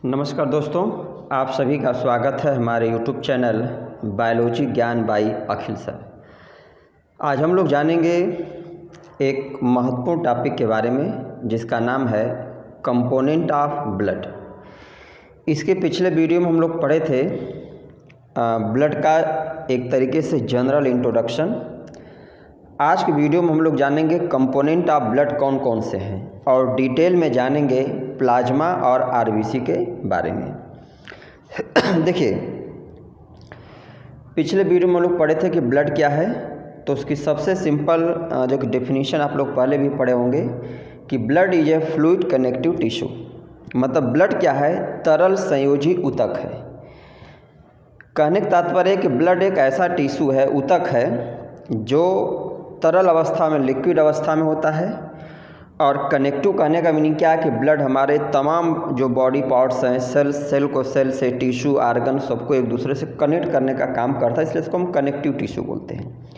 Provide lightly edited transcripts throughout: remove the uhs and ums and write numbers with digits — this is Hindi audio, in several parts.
नमस्कार दोस्तों, आप सभी का स्वागत है हमारे यूट्यूब चैनल बायोलॉजी ज्ञान बाई अखिल सर। आज हम लोग जानेंगे एक महत्वपूर्ण टॉपिक के बारे में जिसका नाम है कंपोनेंट ऑफ ब्लड। इसके पिछले वीडियो में हम लोग पढ़े थे ब्लड का एक तरीके से जनरल इंट्रोडक्शन। आज की वीडियो में हम लोग जानेंगे कंपोनेंट ऑफ ब्लड कौन कौन से हैं और डिटेल में जानेंगे प्लाज्मा और आरबीसी के बारे में। देखिए, पिछले वीडियो में हम लोग पढ़े थे कि ब्लड क्या है, तो उसकी सबसे सिंपल जो कि डेफिनेशन आप लोग पहले भी पढ़े होंगे कि blood is a fluid connective tissue. मतलब ब्लड क्या है? तरल संयोजी ऊतक है। कहने का तात्पर्य है कि ब्लड एक ऐसा टिश्यू है, ऊतक है, जो तरल अवस्था में, लिक्विड अवस्था में होता है। और कनेक्टिव कहने का मीनिंग क्या है कि ब्लड हमारे तमाम जो बॉडी पार्ट्स हैं, सेल को सेल से, टिश्यू, आर्गन, सबको एक दूसरे से कनेक्ट करने का काम करता है, इसलिए इसको हम कनेक्टिव टिश्यू बोलते हैं।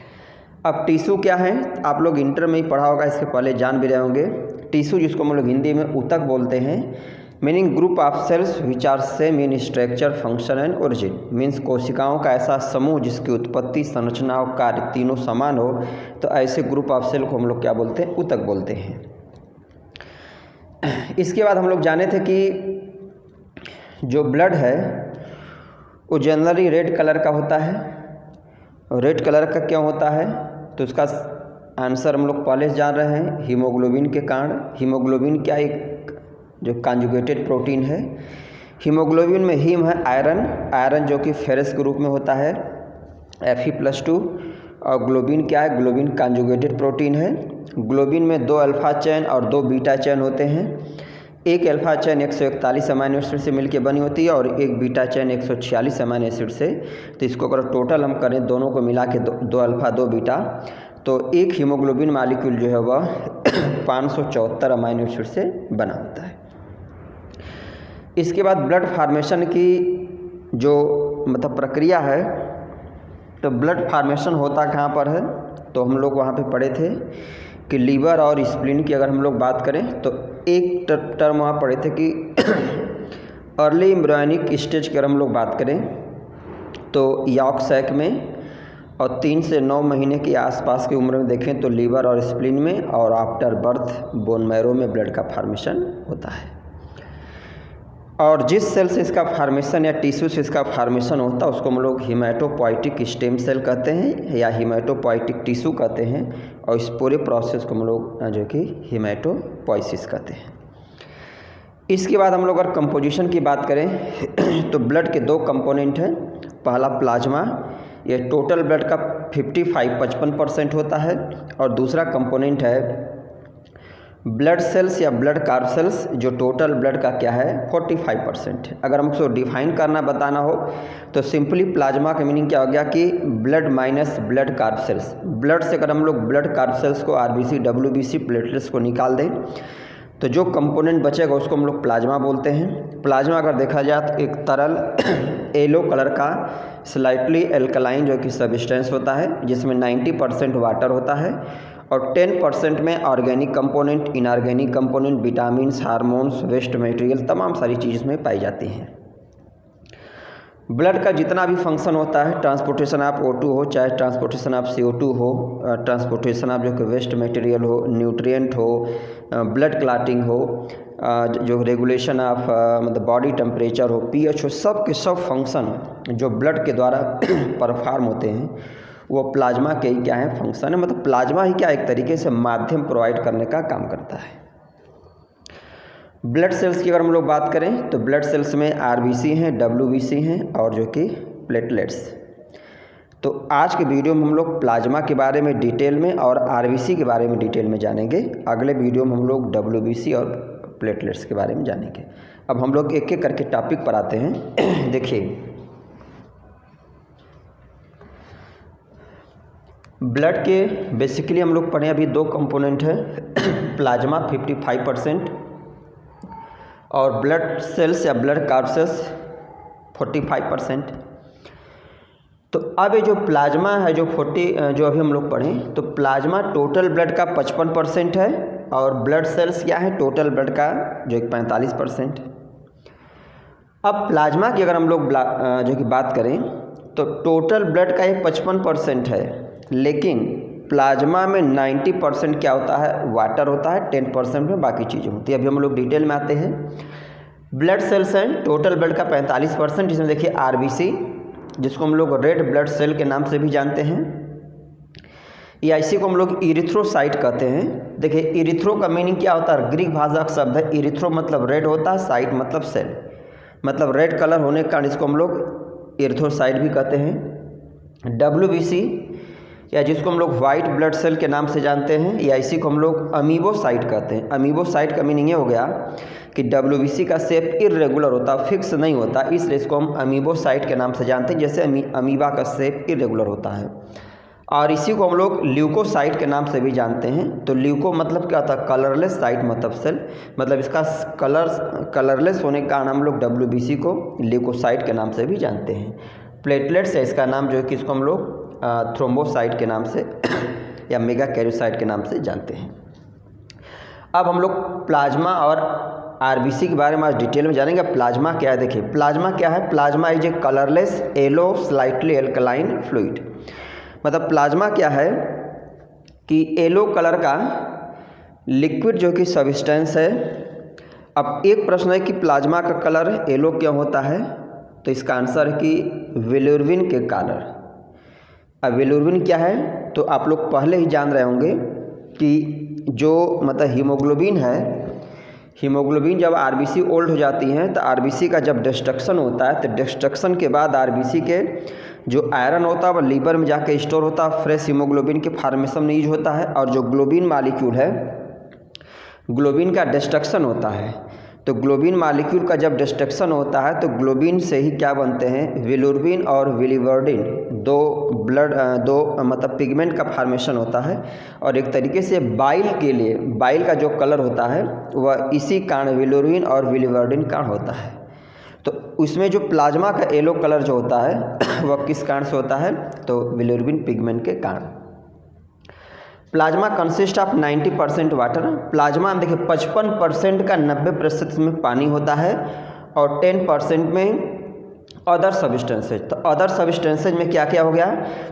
अब टिश्यू क्या है? आप लोग इंटर में ही पढ़ा होगा, इसके पहले जान भी रहे होंगे। टिश्यू जिसको हम लोग हिंदी में ऊतक बोलते हैं, meaning group of cells which are same in structure, function and origin. Means कोशिकाओं का ऐसा समूह जिसकी उत्पत्ति, संरचना और कार्य तीनों समान हो, तो ऐसे ग्रुप ऑफ सेल को हम लोग क्या बोलते हैं? ऊतक बोलते हैं। इसके बाद हम लोग जाने थे कि जो ब्लड है वो जनरली रेड कलर का होता है। और रेड कलर का क्यों होता है? तो उसका आंसर हम लोग पहले से जान रहे हैं, हीमोग्लोबिन के कारण। हीमोग्लोबिन क्या एक जो कॉन्जुगेटेड प्रोटीन है। हीमोग्लोबिन में हीम है आयरन जो कि फेरस के रूप में होता है, Fe+2। और ग्लोबिन क्या है? ग्लोबिन कॉन्जुगेटेड प्रोटीन है। ग्लोबिन में 2 अल्फा चेन और 2 बीटा चेन होते हैं। एक अल्फा चेन 141 अमीनो एसिड से मिलकर बनी होती है और एक बीटा चेन 146 अमीनो एसिड से। तो इसको अगर टोटल हम करें, दोनों को मिला के 2 अल्फा 2 बीटा, तो एक हीमोग्लोबिन मालिक्यूल जो है वह 574 अमीनो एसिड से बना होता है। इसके बाद ब्लड फॉर्मेशन की जो मतलब प्रक्रिया है, तो ब्लड फॉर्मेशन होता कहाँ पर है? तो हम लोग वहाँ पे पढ़े थे कि लीवर और स्प्लीन की अगर हम लोग बात करें, तो एक टर्म वहाँ पढ़े थे कि अर्ली एम्ब्रियोनिक स्टेज की अगर हम लोग बात करें तो यॉर्क सैक में, और 3 से 9 महीने के आसपास की उम्र में देखें तो लीवर और स्प्लीन में, और आफ्टर बर्थ बोन मैरो में ब्लड का फॉर्मेशन होता है। और जिस सेल से इसका फॉर्मेशन या टिश्यू से इसका फॉर्मेशन होता है उसको हम लोग हीमेटोपोइटिक स्टेम सेल कहते हैं या हीमेटोपोइटिक टिश्यू कहते हैं। और इस पूरे प्रोसेस को हम लोग जो कि हीमेटोपोइसिस कहते हैं। इसके बाद हम लोग अगर कंपोजिशन की बात करें तो ब्लड के 2 कंपोनेंट हैं। पहला प्लाज्मा, ये टोटल ब्लड का 55% होता है। और दूसरा कंपोनेंट है ब्लड सेल्स या ब्लड कार्सेल्स, जो टोटल ब्लड का क्या है? 45% है। अगर हमको डिफाइन करना, बताना हो तो सिंपली प्लाज्मा का मीनिंग क्या हो गया कि ब्लड माइनस ब्लड कार्सेल्स। ब्लड से अगर हम लोग ब्लड कार्सेल्स को, आरबीसी, डब्ल्यूबीसी, प्लेटलेट्स को निकाल दें तो जो कंपोनेंट बचेगा उसको हम लोग प्लाज्मा बोलते हैं। प्लाज्मा अगर देखा जाए तो एक तरल येलो कलर का स्लाइटली एल्कलाइन जो कि सब्सटेंस होता है, जिसमें 90% वाटर होता है और 10% में organic component, inorganic component, vitamins, hormones, waste material, तमाम सारी चीज़ में पाई जाती हैं। ब्लड का जितना भी फंक्शन होता है, ट्रांसपोर्टेशन ऑफ O2 हो, चाहे ट्रांसपोर्टेशन ऑफ CO2 हो, ट्रांसपोर्टेशन ऑफ जो कि वेस्ट मटेरियल हो, न्यूट्रिएंट हो, ब्लड क्लॉटिंग हो, जो रेगुलेशन ऑफ मतलब बॉडी टेम्परेचर हो, pH हो, सब के सब फंक्शन जो ब्लड के द्वारा परफॉर्म होते हैं वो प्लाज्मा के ही क्या है? फंक्शन है। मतलब प्लाज्मा ही क्या एक तरीके से माध्यम प्रोवाइड करने का काम करता है। ब्लड सेल्स की अगर हम लोग बात करें तो ब्लड सेल्स में आरबीसी हैं, डब्ल्यूबीसी हैं और जो कि प्लेटलेट्स। तो आज के वीडियो में हम लोग प्लाज्मा के बारे में डिटेल में और आरबीसी के बारे में डिटेल में जानेंगे। अगले वीडियो में हम लोग डब्ल्यूबीसी और प्लेटलेट्स के बारे में जानेंगे। अब हम लोग एक एक करके टॉपिक पर आते हैं। देखिए, ब्लड के बेसिकली हम लोग पढ़े अभी 2 कंपोनेंट हैं, प्लाज्मा 55% और ब्लड सेल्स या ब्लड कार्सेल्स 45%। तो अब ये जो प्लाज्मा है जो अभी हम लोग पढ़ें, तो प्लाज्मा टोटल ब्लड का 55% है और ब्लड सेल्स क्या है? टोटल ब्लड का जो 45%। अब प्लाज्मा की अगर हम लोग जो कि बात करें तो टोटल ब्लड का ये 55% है, लेकिन प्लाज्मा में 90% क्या होता है, वाटर होता है, 10% में बाकी चीज़ें होती है। अभी हम लोग डिटेल में आते हैं। ब्लड सेल्स हैं टोटल ब्लड का 45%, जिसमें देखिए आरबीसी, जिसको हम लोग रेड ब्लड सेल के नाम से भी जानते हैं, या इसी को हम लोग इरिथ्रोसाइट कहते हैं। देखिए इरिथ्रो का मीनिंग क्या होता है, ग्रीक भाषा का शब्द है। इरिथ्रो मतलब रेड होता है, साइट मतलब सेल, मतलब रेड कलर होने के कारण इसको हम लोग इरिथ्रोसाइट भी कहते हैं। डब्ल्यूबीसी, या जिसको हम लोग वाइट ब्लड सेल के नाम से जानते हैं, या इसी को हम लोग अमीबोसाइट कहते हैं। अमीबोसाइट का मीनिंग ये हो गया कि डब्ल्यूबीसी का शेप इरेगुलर होता, फिक्स नहीं होता, इसलिए इसको हम अमीबोसाइट के नाम से जानते हैं, जैसे अमीबा का शेप इरेगुलर होता है। और इसी को हम लोग ल्यूकोसाइट के नाम से भी जानते हैं। तो ल्यूको मतलब क्या होता है, कलरलेस, साइट मतलब सेल, मतलब इसका कलरलेस होने के कारण हम लोग डब्ल्यूबीसी को ल्यूकोसाइट के नाम से भी जानते हैं। प्लेटलेट्स है इसका नाम, जो है कि इसको हम लोग थ्रोम्बोसाइट के नाम से या मेगा कैरियोसाइट के नाम से जानते हैं। अब हम लोग प्लाज्मा और आरबीसी के बारे में आज डिटेल में जानेंगे। प्लाज्मा क्या है, देखिए प्लाज्मा क्या है। Plasma is a colourless yellow slightly alkaline fluid. मतलब प्लाज्मा क्या है कि येलो कलर का लिक्विड जो कि सब्सटेंस है। अब एक प्रश्न है कि प्लाज्मा का कलर येलो क्यों होता है, तो इसका आंसर है कि बिलिरुबिन के कारण। अब बिलिरुबिन क्या है, तो आप लोग पहले ही जान रहे होंगे कि जो मतलब हीमोग्लोबिन है, हीमोग्लोबिन जब आरबीसी ओल्ड हो जाती हैं तो आरबीसी का जब डिस्ट्रक्शन होता है, तो डिस्ट्रक्शन के बाद आरबीसी के जो आयरन होता है वह लीवर में जाके स्टोर होता है, फ्रेश हीमोग्लोबिन के फार्मेशन में यूज होता है। और जो ग्लोबिन मालिक्यूल है, ग्लोबिन का डिस्ट्रक्शन होता है, तो ग्लोबिन मालिक्यूल का जब डिस्ट्रक्शन होता है तो ग्लोबिन से ही क्या बनते हैं, बिलिरुबिन और बिलिवर्डिन, दो मतलब पिगमेंट का फार्मेशन होता है। और एक तरीके से बाइल के लिए, बाइल का जो कलर होता है वह इसी कारण बिलिरुबिन और बिलिवर्डिन कारण होता है। तो उसमें जो प्लाज्मा का येलो कलर जो होता है वह किस कारण से होता है, तो बिलिरुबिन पिगमेंट के कारण। Plasma consist of 90% water. Plasma में देखिए 55% का 90% में पानी होता है और 10% में अदर सब्सटेंसेज। तो अदर सब्सटेंसेज में क्या क्या हो गया,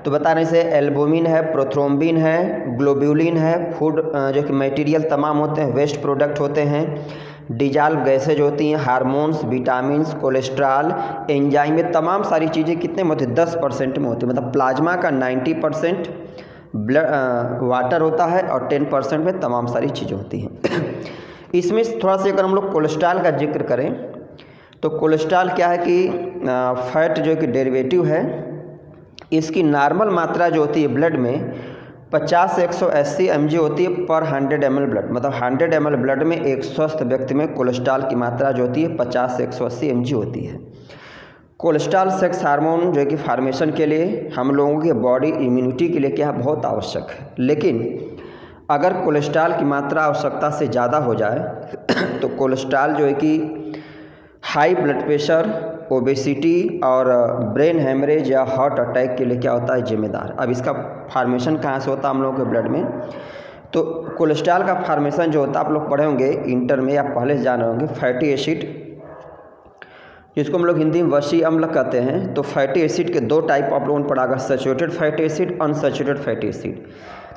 तो बता रहे से एल्बुमिन है, प्रोथ्रोम्बिन है, ग्लोब्यूलिन है, फूड जो कि मटेरियल तमाम होते हैं, वेस्ट प्रोडक्ट होते हैं, डिजॉल्व गैसेज होती हैं, हार्मोन्स, विटामिन्स, कोलेस्ट्रॉल, एंजाइम, ये तमाम सारी चीज़ें कितने में होती है, 10% में होती है। मतलब प्लाज्मा का 90% ब्लड वाटर होता है और 10% में तमाम सारी चीज़ें होती हैं। इसमें थोड़ा सा अगर हम लोग कोलेस्ट्रॉल का जिक्र करें तो कोलेस्ट्रॉल क्या है कि फैट जो कि डेरिवेटिव है, इसकी नॉर्मल मात्रा जो होती है ब्लड में 50 से 180 mg होती है पर 100 ml ब्लड। मतलब 100 ml ब्लड में एक स्वस्थ व्यक्ति में कोलेस्ट्रॉल की मात्रा जो होती है 50 से 180 mg होती है। कोलेस्ट्रॉल सेक्स हार्मोन जो कि फार्मेशन के लिए हम लोगों के बॉडी इम्यूनिटी के लिए क्या बहुत आवश्यक है। लेकिन अगर कोलेस्ट्रॉल की मात्रा आवश्यकता से ज़्यादा हो जाए तो कोलेस्ट्रॉल जो है कि हाई ब्लड प्रेशर, ओबेसिटी और ब्रेन हेमरेज या हार्ट अटैक के लिए क्या होता है, जिम्मेदार। अब इसका फार्मेशन कहाँ से होता है हम लोगों के ब्लड में, तो कोलेस्ट्रॉल का फार्मेशन जो होता है आप लोग पढ़े होंगे इंटर में या पहले से जान रहे होंगे, फैटी एसिड, जिसको हम लोग हिंदी में वसी अम्ल कहते हैं। तो फैटी एसिड के दो टाइप आप लोगों ने पढ़ा, saturated fatty acid, unsaturated fatty acid.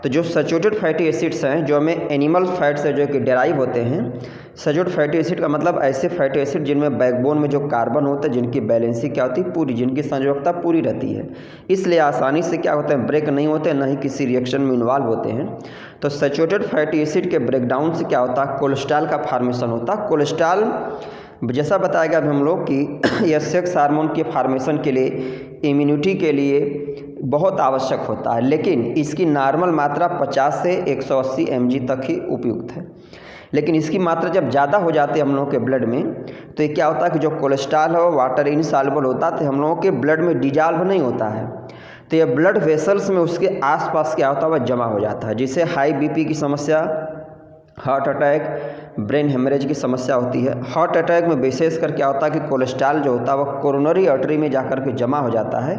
तो जो सैचुरेटेड फैटी एसिड्स हैं जो हमें एनिमल फैट से जो कि डेराइव होते हैं। सैचुरेटेड फैटी एसिड का मतलब ऐसे फैटी एसिड जिनमें बैकबोन में जो कार्बन होता है, जिनकी बैलेंसी क्या होती है, पूरी, जिनकी संयोजकता पूरी रहती है, इसलिए आसानी से क्या होता है, ब्रेक नहीं होते, न ही किसी रिएक्शन में इन्वॉल्व होते हैं। तो सैचुरेटेड फैटी एसिड के ब्रेकडाउन से क्या होता है, कोलेस्ट्रॉल का फार्मेशन होता है। कोलेस्ट्रॉल जैसा बताया गया हम लोग कि यह सेक्स हार्मोन के फार्मेशन के लिए, इम्यूनिटी के लिए बहुत आवश्यक होता है, लेकिन इसकी नॉर्मल मात्रा 50 से 180 mg तक ही उपयुक्त है। लेकिन इसकी मात्रा जब ज़्यादा हो जाती है हम लोगों के ब्लड में, तो ये क्या होता है कि जो कोलेस्ट्रॉल है वो वाटर इनसॉल्युबल होता है, तो हम लोगों के ब्लड में डिजॉल्व नहीं होता है, तो ये ब्लड वेसल्स में उसके आसपास क्या होता है, वह जमा हो जाता है, जिससे हाई बीपी की समस्या, हार्ट अटैक, ब्रेन हेमरेज की समस्या होती है। हार्ट अटैक में विशेषकर क्या होता है कि कोलेस्ट्रॉल जो होता है वह कोरोनरी आर्टरी में जाकर के जमा हो जाता है,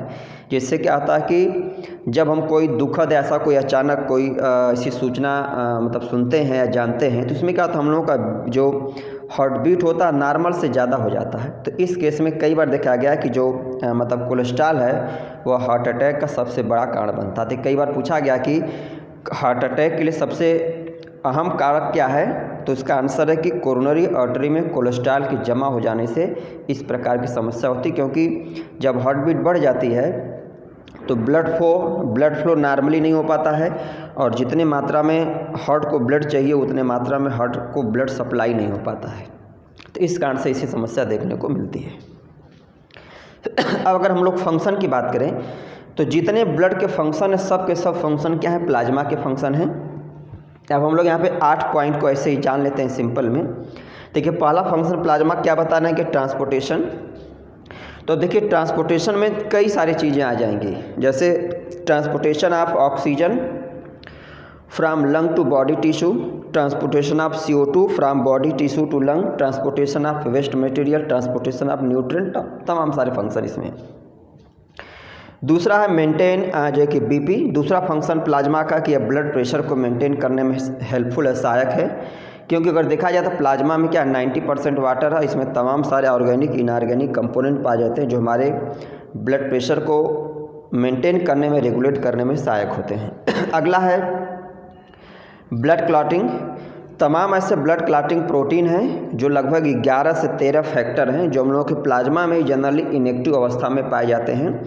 जिससे क्या होता है कि जब हम कोई दुखद ऐसा कोई अचानक कोई ऐसी सूचना मतलब सुनते हैं या जानते हैं, तो इसमें क्या होता है, हम लोगों का जो हार्ट बीट होता है नॉर्मल से ज़्यादा हो जाता है। तो इस केस में कई बार देखा गया कि जो मतलब कोलेस्ट्रॉल है वह हार्ट अटैक का सबसे बड़ा कारण बनता है। तो कई बार पूछा गया कि हार्ट अटैक के लिए सबसे अहम कारक क्या है, तो इसका आंसर है कि कोरोनरी आर्टरी में कोलेस्ट्रॉल की जमा हो जाने से इस प्रकार की समस्या होती है। क्योंकि जब हार्ट बीट बढ़ जाती है तो ब्लड फ्लो नॉर्मली नहीं हो पाता है, और जितने मात्रा में हार्ट को ब्लड चाहिए उतने मात्रा में हार्ट को ब्लड सप्लाई नहीं हो पाता है। तो इस कारण से इसी समस्या देखने को मिलती है। अब अगर हम लोग फंक्शन की बात करें तो जितने ब्लड के फंक्शन है सब के सब फंक्शन क्या है, प्लाज्मा के फंक्शन हैं। अब हम लोग यहाँ पे 8 पॉइंट को ऐसे ही जान लेते हैं सिंपल में। देखिए पहला फंक्शन प्लाज्मा क्या बताना है कि ट्रांसपोर्टेशन। तो देखिए ट्रांसपोर्टेशन में कई सारी चीज़ें आ जाएंगी, जैसे transportation of oxygen from lung to body tissue, transportation of CO2 from body tissue to lung, transportation of waste material, transportation of nutrient, तमाम सारे फंक्शन इसमें। दूसरा है मेंटेन जो कि BP, दूसरा फंक्शन प्लाज्मा का कि ब्लड प्रेशर को मेंटेन करने में हेल्पफुल है, सहायक है। क्योंकि अगर देखा जाए तो प्लाज्मा में क्या 90% वाटर है, इसमें तमाम सारे ऑर्गेनिक इनऑर्गेनिक कंपोनेंट पाए जाते हैं जो हमारे ब्लड प्रेशर को मेंटेन करने में, रेगुलेट करने में सहायक होते हैं। अगला है ब्लड क्लॉटिंग। तमाम ऐसे ब्लड क्लॉटिंग प्रोटीन हैं जो लगभग 11 से 13 फैक्टर हैं जो हम लोगों के प्लाज्मा में जनरली इनएक्टिव अवस्था में पाए जाते हैं।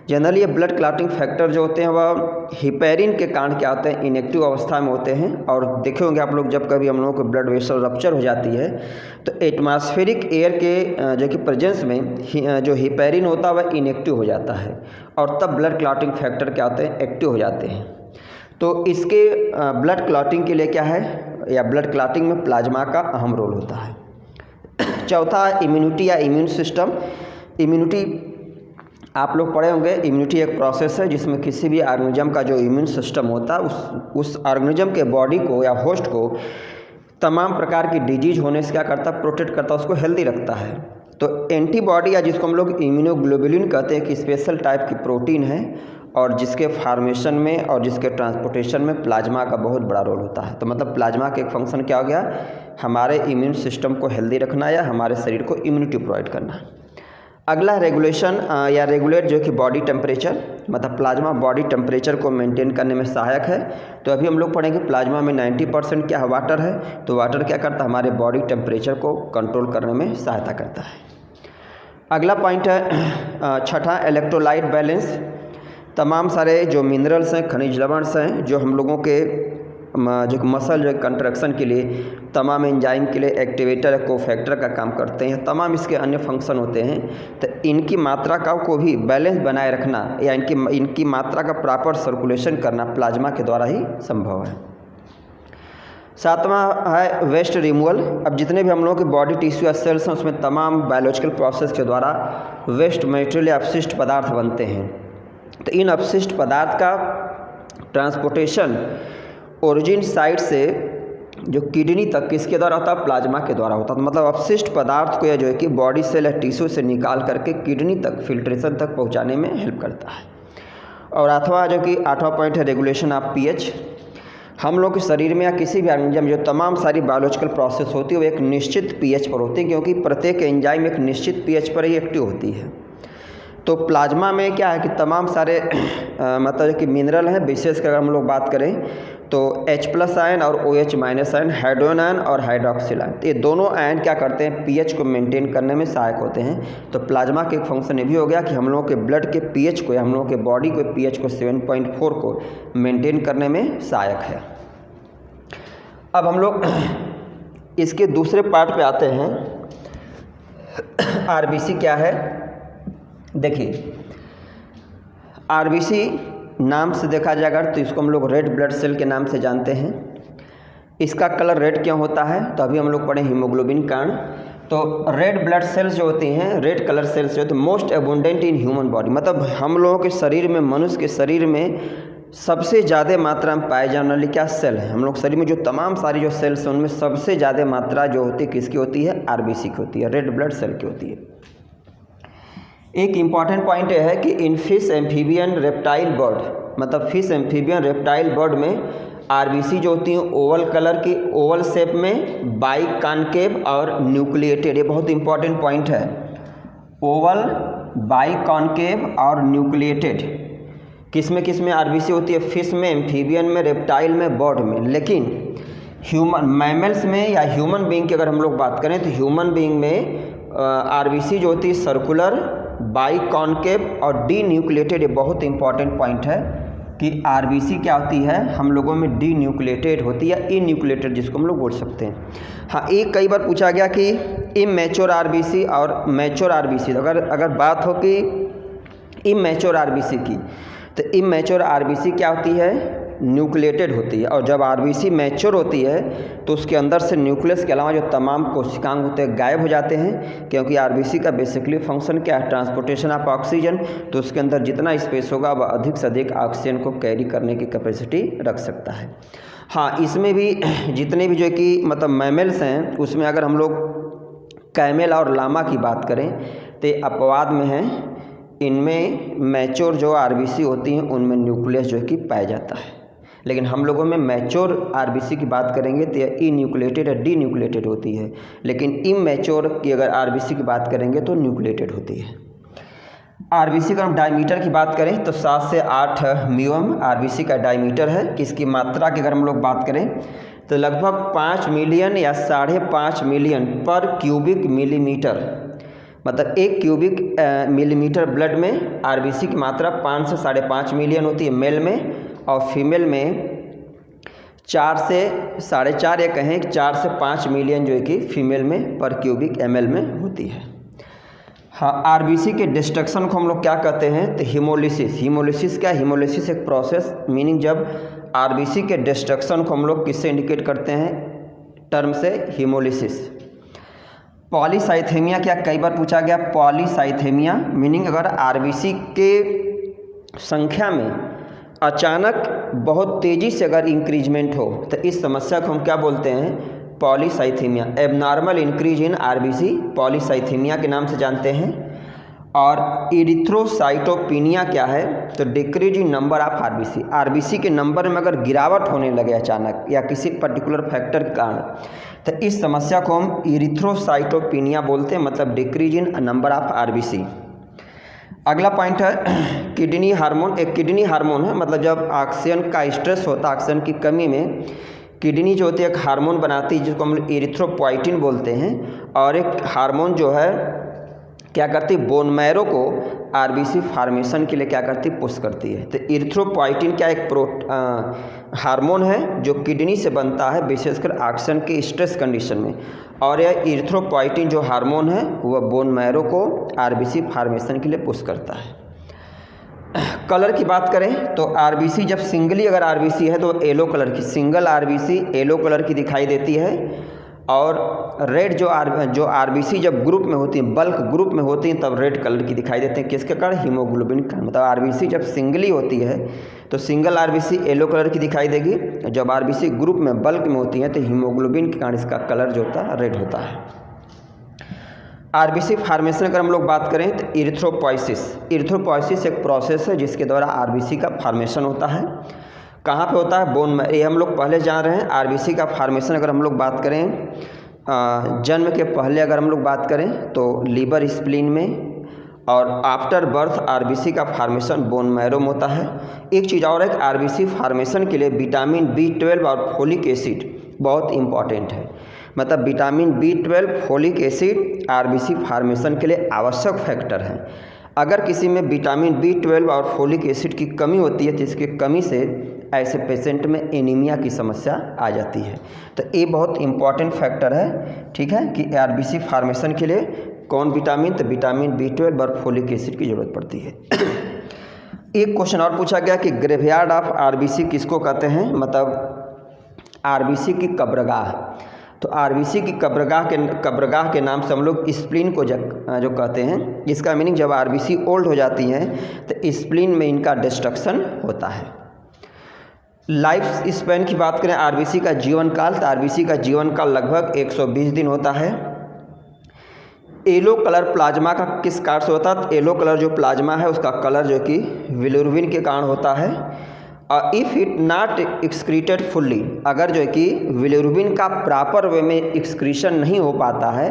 जनरली ये ब्लड क्लॉटिंग फैक्टर जो होते हैं वह हिपेरिन के कारण क्या होते हैं, इनएक्टिव अवस्था में होते हैं। और देखे होंगे आप लोग जब कभी हम लोगों को ब्लड वेसल रप्चर हो जाती है तो एटमॉस्फेरिक एयर के जो कि प्रेजेंस में जो हिपेरिन होता है वह इनएक्टिव हो जाता है, और तब ब्लड क्लॉटिंग फैक्टर क्या होते हैं, एक्टिव हो जाते हैं। तो इसके ब्लड क्लॉटिंग के लिए क्या है, या ब्लड क्लॉटिंग में प्लाज्मा का अहम रोल होता है। चौथा इम्यूनिटी या इम्यून सिस्टम। इम्यूनिटी आप लोग पढ़े होंगे, इम्यूनिटी एक प्रोसेस है जिसमें किसी भी ऑर्गेनिज्म का जो इम्यून सिस्टम होता है उस ऑर्गेनिज्म के बॉडी को या होस्ट को तमाम प्रकार की डिजीज होने से क्या करता है, प्रोटेक्ट करता है, उसको हेल्दी रखता है। तो एंटीबॉडी या जिसको हम लोग इम्यूनोग्लोबुलिन कहते हैं कि स्पेशल टाइप की प्रोटीन है, और जिसके फार्मेशन में और जिसके ट्रांसपोर्टेशन में प्लाज्मा का बहुत बड़ा रोल होता है। तो मतलब प्लाज्मा का एक फंक्शन क्या हो गया, हमारे इम्यून सिस्टम को हेल्दी रखना या हमारे शरीर को इम्यूनिटी प्रोवाइड करना। अगला रेगुलेशन या रेगुलेट जो कि बॉडी टेम्परेचर, मतलब प्लाज्मा बॉडी टेम्परेचर को मेंटेन करने में सहायक है। तो अभी हम लोग पढ़ेंगे प्लाज्मा में 90% क्या है, वाटर है। तो वाटर क्या करता है, हमारे बॉडी टेम्परेचर को कंट्रोल करने में सहायता करता है। अगला पॉइंट है छठा इलेक्ट्रोलाइट बैलेंस। तमाम सारे जो मिनरल्स हैं, खनिज लवण हैं जो हम लोगों के जो मसल जो कंट्रैक्शन के लिए, तमाम एंजाइम के लिए एक्टिवेटर या कोफैक्टर का काम करते हैं, तमाम इसके अन्य फंक्शन होते हैं। तो इनकी मात्रा का को भी बैलेंस बनाए रखना या इनकी मात्रा का प्रॉपर सर्कुलेशन करना प्लाज्मा के द्वारा ही संभव है। सातवां है वेस्ट रिमूवल। अब जितने भी हम लोगों के बॉडी टिश्यू या सेल्स हैं उसमें तमाम बायोलॉजिकल प्रोसेस के द्वारा वेस्ट मटेरियल या अपशिष्ट पदार्थ बनते हैं। तो इन अपशिष्ट पदार्थ का ट्रांसपोर्टेशन ओरिजिन साइट से जो किडनी तक किसके द्वारा होता है, प्लाज्मा के द्वारा होता है। तो मतलब अपशिष्ट पदार्थ को या जो है कि बॉडी सेल या टिश्यू से निकाल करके किडनी तक फिल्ट्रेशन तक पहुंचाने में हेल्प करता है। और आठवां पॉइंट है रेगुलेशन ऑफ पीएच। हम लोग के शरीर में या किसी भी ऑर्गेनिज्म में जो तमाम सारी बायोलॉजिकल प्रोसेस होती है वो एक निश्चित पीएच पर होती है, क्योंकि प्रत्येक एंजाइम एक निश्चित पीएच पर ही एक्टिव होती है। तो प्लाज्मा में क्या है कि तमाम सारे मतलब कि मिनरल हैं, विशेषकर अगर हम लोग बात करें तो H+ आयन और OH- आयन, हाइड्रोजन आयन और हाइड्रोक्सिल आयन, ये दोनों आयन क्या करते हैं, पीएच को मेंटेन करने में सहायक होते हैं। तो प्लाज्मा के एक फंक्शन ये भी हो गया कि हम लोगों के ब्लड के पीएच को या हम लोगों के बॉडी के पीएच को 7.4 को मेंटेन करने में सहायक है। अब हम लोग इसके दूसरे पार्ट पे आते हैं, RBC क्या है। देखिए RBC नाम से देखा जाए अगर तो इसको हम लोग रेड ब्लड सेल के नाम से जानते हैं। इसका कलर रेड क्यों होता है, तो अभी हम लोग पढ़े हीमोग्लोबिन कारण। तो रेड ब्लड सेल्स जो होती हैं, रेड कलर सेल्स जो होते हैं मोस्ट एबुंडेंट इन ह्यूमन बॉडी, मतलब हम लोगों के शरीर में, मनुष्य के शरीर में सबसे ज़्यादा मात्रा में पाए जाने वाली क्या सेल है। हम लोग शरीर में जो तमाम सारी जो सेल्स हैं उनमें सबसे ज़्यादा मात्रा जो होती है किसकी होती है, RBC की होती है, रेड ब्लड सेल की होती है। एक इम्पॉर्टेंट पॉइंट यह है कि in fish amphibian reptile bird, मतलब फिश एम्फीबियन रेप्टाइल बर्ड में आरबीसी जो होती हैं ओवल कलर की, ओवल शेप में, बाई कॉनकेव और न्यूक्लिएटेड। ये बहुत इंपॉर्टेंट पॉइंट है, ओवल, बाई कॉनकेव और न्यूक्लिएटेड। किस में आरबीसी होती है? फिश में, एम्फीबियन में, रेप्टाइल में, बर्ड में। लेकिन ह्यूमन मैमल्स में या ह्यूमन बीइंग की अगर हम लोग बात करें तो ह्यूमन बीइंग में आरबीसी जो होती है सर्कुलर, बाई कॉनकेव और डी न्यूक्लिएटेड। ये बहुत इंपॉर्टेंट पॉइंट है कि आरबीसी क्या होती है, हम लोगों में डी न्यूक्लिएटेड होती है, इन न्यूक्लिएटेड जिसको हम लोग बोल सकते हैं। हाँ, एक कई बार पूछा गया कि इमैच्योर आरबीसी और मैच्योर आरबीसी। अगर बात हो कि इमैच्योर आरबीसी की, तो इमैच्योर आरबीसी क्या होती है? न्यूक्लिएटेड होती है। और जब आरबीसी मैच्योर होती है तो उसके अंदर से न्यूक्लियस के अलावा जो तमाम कोशिकांग होते हैं गायब हो जाते हैं, क्योंकि आरबीसी का बेसिकली फंक्शन क्या है? Transportation of oxygen. तो उसके अंदर जितना स्पेस होगा वह अधिक से अधिक ऑक्सीजन को कैरी करने की कैपेसिटी रख सकता है। हाँ, इसमें भी जितने भी जो कि मतलब मैमल्स हैं उसमें अगर हम लोग कैमल और लामा की बात करें तो अपवाद में हैं। इनमें मैच्योर जो आरबीसी होती हैं उनमें न्यूक्लियस जो है कि पाया जाता है। लेकिन हम लोगों में मैच्योर आरबीसी की बात करेंगे तो यह ई न्यूक्लिएटेड या डी न्यूक्लिएटेड होती है। लेकिन इमैच्योर की अगर आरबीसी की बात करेंगे तो न्यूक्लिएटेड होती है। आरबीसी का हम डायमीटर की बात करें तो 7 से 8 म्यूम आरबीसी का डायमीटर है। किसकी मात्रा की अगर हम लोग बात करें तो लगभग 5 मिलियन या 5.5 मिलियन पर क्यूबिक मिलीमीटर, मतलब 1 क्यूबिक मिलीमीटर ब्लड में आरबीसी की मात्रा 5 से 5.5 मिलियन होती है मेल में, और फीमेल में 4 से 4.5 या कहें 4 से 5 मिलियन जो है कि फीमेल में पर क्यूबिक ml में होती है। हाँ, आरबीसी के डिस्ट्रक्शन को हम लोग क्या कहते हैं? तो हीमोलिसिस। हीमोलिसिस क्या? हीमोलिसिस एक प्रोसेस, मीनिंग जब आरबीसी के डिस्ट्रक्शन को हम लोग किससे इंडिकेट करते हैं? टर्म से हीमोलिसिस। पॉलीसाइथेमिया क्या कई बार पूछा गया? पॉलीसाइथेमिया मीनिंग अगर आरबीसी के संख्या में अचानक बहुत तेज़ी से अगर इंक्रीजमेंट हो तो इस समस्या को हम क्या बोलते हैं? Polycythaemia. Abnormal increase in RBC polycythaemia के नाम से जानते हैं। और इरिथ्रोसाइटोपिनिया क्या है? तो decrease in number of RBC. RBC के नंबर में अगर गिरावट होने लगे अचानक या किसी पर्टिकुलर फैक्टर के कारण, तो इस समस्या को हम इरिथ्रोसाइटोपिनिया बोलते हैं, मतलब decrease in number of RBC. अगला पॉइंट है किडनी हार्मोन। एक किडनी हार्मोन है, मतलब जब ऑक्सीजन का स्ट्रेस होता है, ऑक्सीजन की कमी में किडनी जो होती है एक हार्मोन बनाती है जिसको हम लोग इरिथ्रोपोइटिन बोलते हैं। और एक हार्मोन जो है क्या करती है? बोन मैरो को आरबीसी फार्मेशन के लिए क्या करती है? पुश करती है। तो इरिथ्रोपोइटिन क्या एक हार्मोन है जो किडनी से बनता है विशेषकर ऑक्सीजन के स्ट्रेस कंडीशन में। और यह इरिथ्रोपोइटिन जो हार्मोन है वह बोन मैरो को आरबीसी फार्मेशन के लिए पुश करता है। कलर की बात करें तो आरबीसी जब सिंगली अगर आरबीसी है तो येलो कलर की, सिंगल आरबीसी येलो कलर की दिखाई देती है। और रेड जो आरबीसी जब ग्रुप में होती हैं, बल्क ग्रुप में होती हैं, तब रेड कलर की दिखाई देते हैं। किसके कारण? हीमोग्लोबिन का। मतलब आरबीसी जब सिंगली होती है तो सिंगल आरबीसी येलो कलर की दिखाई देगी, जब आरबीसी ग्रुप में बल्क में होती है तो हीमोग्लोबिन के कारण इसका कलर जो होता है रेड होता है। आरबीसी फार्मेशन अगर हम लोग बात करें तो इरिथ्रोपोइसिस एक प्रोसेस है जिसके द्वारा आरबीसी का फार्मेशन होता है। कहाँ पे होता है? Bone marrow. ये हम लोग पहले जान रहे हैं। आरबीसी का फार्मेशन अगर हम लोग बात करें जन्म के पहले अगर हम लोग बात करें तो लीवर स्प्लीन में, और आफ्टर बर्थ आरबीसी का फार्मेशन बोन मैरो में होता है। एक चीज़ और है कि आरबीसी फार्मेशन के लिए विटामिन B12 और फोलिक एसिड बहुत इंपॉर्टेंट है। मतलब vitamin B12 folic acid RBC formation के लिए आवश्यक फैक्टर है। अगर किसी में विटामिन B12 और फोलिक एसिड की कमी होती है तो इसकी कमी से ऐसे पेशेंट में एनीमिया की समस्या आ जाती है। तो ये बहुत इंपॉर्टेंट फैक्टर है, ठीक है, कि आरबीसी फार्मेशन के लिए कौन विटामिन? तो विटामिन B12 और फोलिक एसिड की ज़रूरत पड़ती है। एक क्वेश्चन और पूछा गया कि ग्रेवयार्ड ऑफ आरबीसी किसको कहते हैं? मतलब आरबीसी की कब्रगाह। तो आरबीसी की कब्रगाह के नाम से हम लोग स्प्लीन को जो कहते हैं। इसका मीनिंग जब आरबीसी ओल्ड हो जाती हैं तो स्प्लीन में इनका डिस्ट्रक्शन होता है। लाइफ स्पैन की बात करें आरबीसी का जीवन काल, तो आरबीसी का जीवन काल लगभग 120 दिन होता है। येलो कलर प्लाज्मा का किस कारण से होता है? तो येलो कलर जो प्लाज्मा है उसका कलर जो कि बिलिरुबिन के कारण होता है। If it not excreted fully, अगर जो है कि बिलिरुबिन का प्रॉपर वे में एक्सक्रीशन नहीं हो पाता है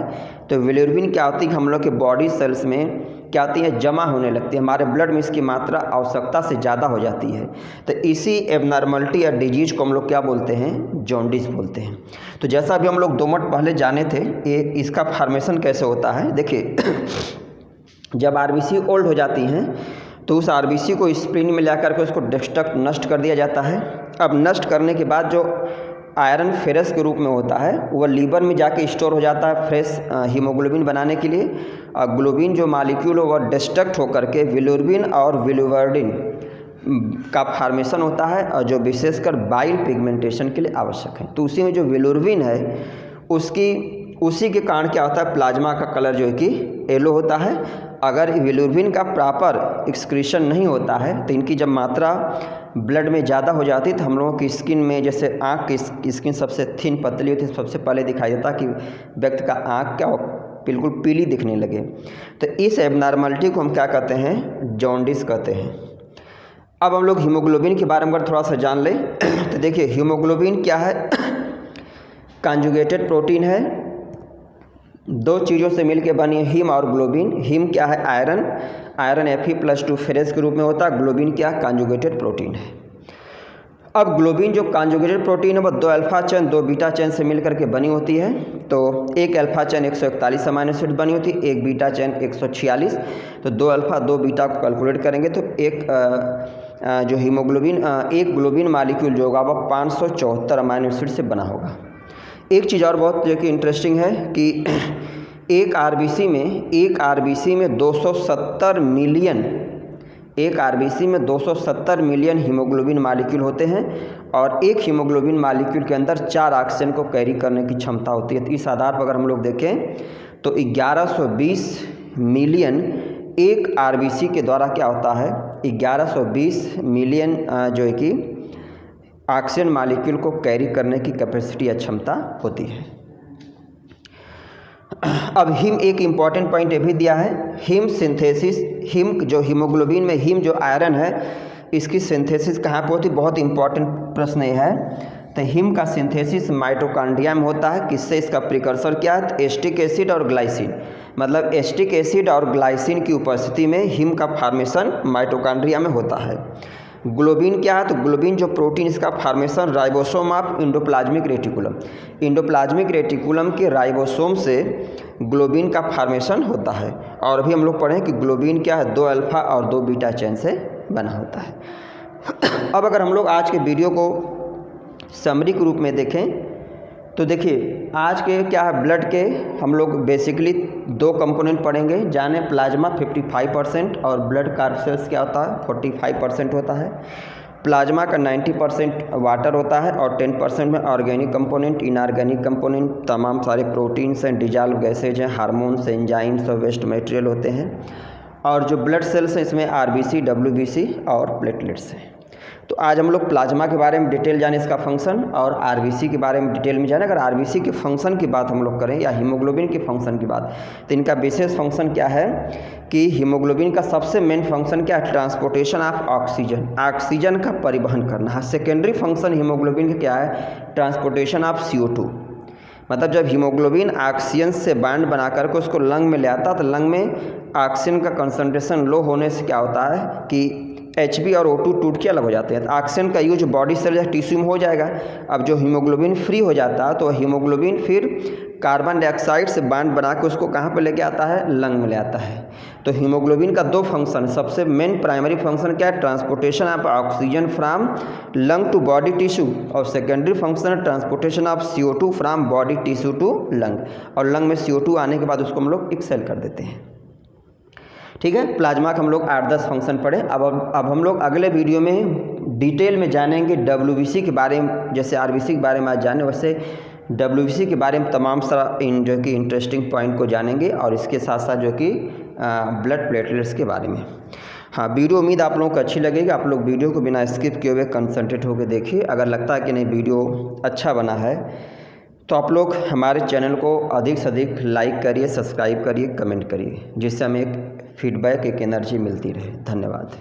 तो बिलिरुबिन क्या होती है, हम लोग के बॉडी सेल्स में क्या होती है, जमा होने लगती है, हमारे ब्लड में इसकी मात्रा आवश्यकता से ज़्यादा हो जाती है। तो इसी एबनॉर्मलिटी या डिजीज को हम लोग क्या बोलते हैं, जॉन्डिस बोलते हैं। तो जैसा अभी हम लोग 2 मिनट पहले जाने थे, ये इसका फॉर्मेशन कैसे होता है। देखिए जब आरबीसी ओल्ड हो जाती हैं तो उस आरबीसी को स्प्लीन में लाकर के उसको डिस्ट्रक्ट नष्ट कर दिया जाता है। अब नष्ट करने के बाद जो आयरन फेरस के रूप में होता है वह लीवर में जाके स्टोर हो जाता है फ्रेश हीमोग्लोबिन बनाने के लिए। और ग्लोबिन जो मालिक्यूल हो वह डिस्ट्रक्ट होकर के बिलिरुबिन और बिलिवर्डिन का फॉर्मेशन होता है, और जो विशेषकर बाइल पिगमेंटेशन के लिए आवश्यक है। तो उसी में जो बिलिरुबिन है उसी के कारण क्या होता है, प्लाज्मा का कलर जो है कि येलो होता है। अगर बिलिरुबिन का प्रॉपर एक्सक्रीशन नहीं होता है तो इनकी जब मात्रा ब्लड में ज़्यादा हो जाती है तो हम लोगों की स्किन में, जैसे आँख की स्किन सबसे थिन पतली होती है, सबसे पहले दिखाई देता कि व्यक्ति का आँख क्या बिल्कुल पीली दिखने लगे। तो इस एबनॉर्मलिटी को हम क्या कहते हैं, जॉन्डिस कहते हैं। अब हम लोग हीमोग्लोबिन के बारे में अगर थोड़ा सा जान लें तो देखिए हीमोग्लोबिन क्या है, कॉन्जुगेटेड प्रोटीन है, 2 चीज़ों से मिलकर बनी है, हीम और ग्लोबिन। हीम क्या है, आयरन Fe+2 फेरस के रूप में होता है। ग्लोबिन क्या, कॉन्जुगेटेड प्रोटीन है। अब ग्लोबिन जो कॉन्जुगेटेड प्रोटीन है वह 2 अल्फा चेन 2 बीटा चेन से मिलकर के बनी होती है। तो एक अल्फा चेन 141 अमीनो एसिड बनी होती है, एक बीटा चेन 146। तो 2 अल्फा 2 बीटा को कैलकुलेट करेंगे तो एक जो हीमोग्लोबिन एक ग्लोबिन मालिक्यूल जो होगा वह 574 अमीनो एसिड से बना होगा। एक चीज़ और बहुत जो कि इंटरेस्टिंग है कि एक आरबीसी में 270 मिलियन, एक आरबीसी में 270 मिलियन हीमोग्लोबिन मालिक्यूल होते हैं, और एक हीमोग्लोबिन मालिक्यूल के अंदर 4 ऑक्सीजन को कैरी करने की क्षमता होती है। तो इस आधार पर अगर हम लोग देखें तो 1120 मिलियन एक आरबीसी के द्वारा क्या होता है, 1120 मिलियन जो है कि ऑक्सीजन मालिक्यूल को कैरी करने की कैपेसिटी या क्षमता होती है। अब हीम एक इम्पॉर्टेंट पॉइंट ये भी दिया है, हीम सिंथेसिस, हीम जो हीमोग्लोबिन में हीम जो आयरन है इसकी सिंथेसिस कहाँ पे होती है, बहुत इंपॉर्टेंट प्रश्न ये है। तो हीम का सिंथेसिस माइटोकॉन्ड्रिया में होता है। किससे, इसका प्रिकर्सर क्या है, एस्टिक एसिड और ग्लाइसिन। मतलब एस्टिक एसिड और ग्लाइसिन की उपस्थिति में हीम का फॉर्मेशन माइटोकॉन्ड्रिया में होता है। ग्लोबिन क्या है, तो ग्लोबिन जो प्रोटीन इसका formation ribosome of endoplasmic reticulum, endoplasmic reticulum के राइबोसोम से ग्लोबिन का फॉर्मेशन होता है। और अभी हम लोग पढ़ें कि ग्लोबिन क्या है, 2 अल्फा और 2 बीटा चेन से बना होता है। अब अगर हम लोग आज के वीडियो को समरी के रूप में देखें तो देखिए आज के क्या है, ब्लड के हम लोग बेसिकली 2 कंपोनेंट पढ़ेंगे। जाने प्लाज्मा 55% और ब्लड कार्सेल्स क्या होता है, 45% होता है। प्लाज्मा का 90% वाटर होता है और 10% में ऑर्गेनिक कंपोनेंट, इनऑर्गेनिक कंपोनेंट, तमाम सारे प्रोटीन्स हैं, डिजॉल्व गैसेज हैं, हार्मोन्स, एंजाइम्स और वेस्ट मटेरियल होते हैं। और जो ब्लड सेल्स हैं इसमें आरबीसी, डब्ल्यूबीसी और प्लेटलेट्स हैं। तो आज हम लोग प्लाज्मा के बारे में डिटेल जाने, इसका फंक्शन, और आरबीसी के बारे में डिटेल में जाने। अगर आरबीसी के फंक्शन की बात हम लोग करें या हीमोग्लोबिन के फंक्शन की बात, तो इनका विशेष फंक्शन क्या है कि हीमोग्लोबिन का सबसे मेन फंक्शन क्या है, ट्रांसपोर्टेशन ऑफ ऑक्सीजन, ऑक्सीजन का परिवहन करना है। सेकेंडरी फंक्शन हीमोग्लोबिन का क्या है, ट्रांसपोर्टेशन ऑफ CO2। मतलब जब हीमोग्लोबिन ऑक्सीजन से बांड बना करके उसको लंग में ले आता है तो लंग में ऑक्सीजन का कंसंट्रेशन लो होने से क्या होता है कि Hb और O2 टूट के अलग हो जाते हैं। तो ऑक्सीजन का यूज बॉडी सेल या टिश्यू में हो जाएगा। अब जो हीमोग्लोबिन फ्री हो जाता है तो हीमोग्लोबिन फिर कार्बन डाइऑक्साइड से बांड बना के उसको कहाँ पे लेके आता है, लंग में ले आता है। तो हीमोग्लोबिन का 2 फंक्शन, सबसे मेन प्राइमरी फंक्शन क्या है, transportation of oxygen from lung to body tissue, और सेकेंडरी फंक्शन है transportation of CO2 from body tissue to lung. और लंग में CO2 आने के बाद उसको हम लोग एक्सेल कर देते हैं। ठीक है, प्लाज्मा का हम लोग 8-10 फंक्शन पढ़े। अब हम लोग अगले वीडियो में डिटेल में जानेंगे WBC के बारे में। जैसे RBC के बारे में आज जाने, वैसे WBC के बारे में तमाम सारा जो कि इंटरेस्टिंग पॉइंट को जानेंगे, और इसके साथ साथ जो कि ब्लड प्लेटलेट्स के बारे में। हाँ, वीडियो उम्मीद आप लोगों को अच्छी लगेगी। आप लोग वीडियो को बिना स्किप किए हुए कंसंट्रेट होकर देखिए। अगर लगता है कि नहीं वीडियो अच्छा बना है तो आप लोग हमारे चैनल को अधिक से अधिक लाइक करिए, सब्सक्राइब करिए, कमेंट करिए, जिससे हमें एक फीडबैक, एक एनर्जी मिलती रहे। धन्यवाद।